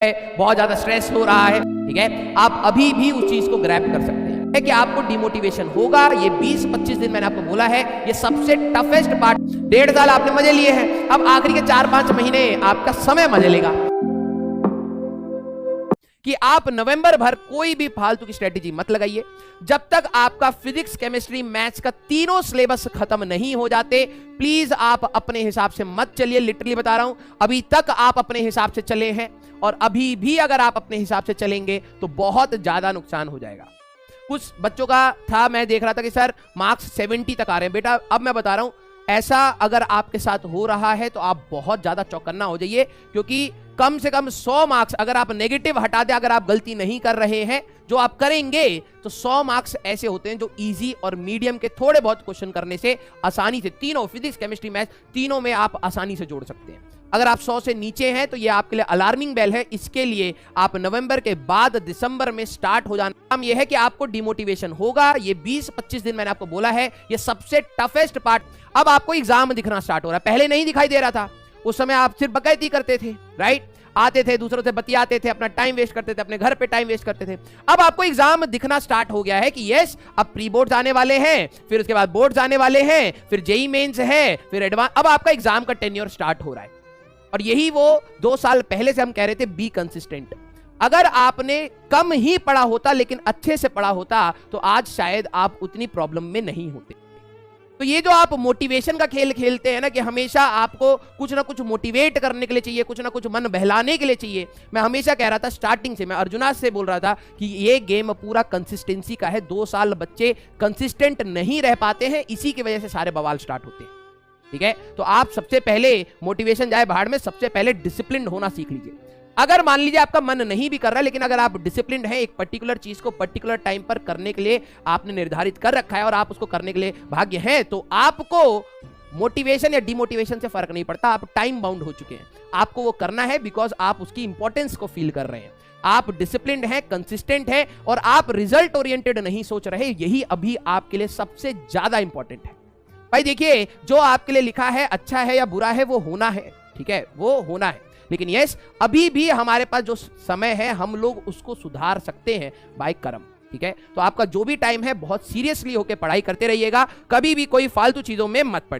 बहुत ज्यादा स्ट्रेस हो रहा है, ठीक है, आप अभी भी उस चीज को ग्रैब कर सकते हैं। है कि आपको डिमोटिवेशन होगा, ये 20-25 दिन मैंने आपको बोला है, ये सबसे टफेस्ट पार्ट। 1.5 साल आपने मजे लिए हैं, अब आखिरी के 4-5 महीने आपका समय मजे लेगा कि आप नवंबर भर कोई भी फालतू की स्ट्रेटेजी मत लगाइए। जब तक आपका फिजिक्स, केमिस्ट्री, मैथ्स का तीनों सिलेबस खत्म नहीं हो जाते, प्लीज आप अपने हिसाब से मत चलिए। लिटरली बता रहा हूं, अभी तक आप अपने हिसाब से चले हैं और अभी भी अगर आप अपने हिसाब से चलेंगे तो बहुत ज्यादा नुकसान हो जाएगा। कुछ बच्चों का था, मैं देख रहा था कि सर मार्क्स 70 तक आ रहे हैं। बेटा अब मैं बता रहा हूं, ऐसा अगर आपके साथ हो रहा है तो आप बहुत ज्यादा चौकन्ना हो जाइए, क्योंकि कम से कम 100 मार्क्स अगर आप नेगेटिव हटा दें, अगर आप गलती नहीं कर रहे हैं, जो आप करेंगे, तो 100 मार्क्स ऐसे होते हैं जो इजी और मीडियम के थोड़े बहुत क्वेश्चन करने से आसानी से, तीनों फिजिक्स, केमिस्ट्री, मैथ्स, तीनों में आप आसानी से जोड़ सकते हैं। अगर आप 100 से नीचे हैं तो ये आपके लिए अलार्मिंग बेल है। इसके लिए आप नवंबर के बाद दिसंबर में स्टार्ट हो जाना। काम ये है कि आपको डिमोटिवेशन होगा, ये 20-25 दिन मैंने आपको बोला है, ये सबसे टफेस्ट पार्ट। अब आपको एग्जाम दिखना स्टार्ट हो रहा है, पहले नहीं दिखाई दे रहा था। उस समय आप सिर्फ बकैती करते थे, राइट, आते थे, दूसरों से बतियाते थे, अपना टाइम वेस्ट करते थे, अपने घर पे टाइम वेस्ट करते थे। अब आपको एग्जाम दिखना स्टार्ट हो गया है कि यस, अब प्री बोर्ड्स आने वाले हैं, फिर उसके बाद बोर्ड्स आने वाले हैं, फिर जेईई मेंस है, फिर एडवांस। अब आपका एग्जाम का टेन्योर स्टार्ट हो रहा है और यही वो 2 साल पहले से हम कह रहे थे, बी कंसिस्टेंट। अगर आपने कम ही पढ़ा होता लेकिन अच्छे से पढ़ा होता तो आज शायद आप उतनी प्रॉब्लम में नहीं होते। तो ये जो आप मोटिवेशन का खेल खेलते हैं ना, कि हमेशा आपको कुछ ना कुछ मोटिवेट करने के लिए चाहिए, कुछ ना कुछ मन बहलाने के लिए चाहिए। मैं हमेशा कह रहा था स्टार्टिंग से, मैं अर्जुना से बोल रहा था कि ये गेम पूरा कंसिस्टेंसी का है। 2 साल बच्चे कंसिस्टेंट नहीं रह पाते हैं, इसी की वजह से सारे बवाल स्टार्ट होते हैं, ठीक है। तो आप सबसे पहले, मोटिवेशन जाए भाड़ में, सबसे पहले डिसिप्लिन होना सीख लीजिए। अगर मान लीजिए आपका मन नहीं भी कर रहा है, लेकिन अगर आप डिसिप्लिन है, एक पर्टिकुलर चीज को पर्टिकुलर टाइम पर करने के लिए आपने निर्धारित कर रखा है और आप उसको करने के लिए भाग्य है, तो आपको मोटिवेशन या डिमोटिवेशन से फर्क नहीं पड़ता। आप टाइम बाउंड हो चुके हैं, आपको वो करना है बिकॉज आप उसकी इंपॉर्टेंस को फील कर रहे हैं। आप डिसिप्लिन्ड हैं, कंसिस्टेंट हैं और आप रिजल्ट ओरिएंटेड नहीं सोच रहे। यही अभी आपके लिए सबसे ज्यादा इंपॉर्टेंट है। भाई देखिए, जो आपके लिए लिखा है, अच्छा है या बुरा है, वो होना है, ठीक है, वो होना है। लेकिन यस, अभी भी हमारे पास जो समय है, हम लोग उसको सुधार सकते हैं बाय कर्म, ठीक है। तो आपका जो भी टाइम है, बहुत सीरियसली होकर पढ़ाई करते रहिएगा, कभी भी कोई फालतू चीजों में मत पड़िए।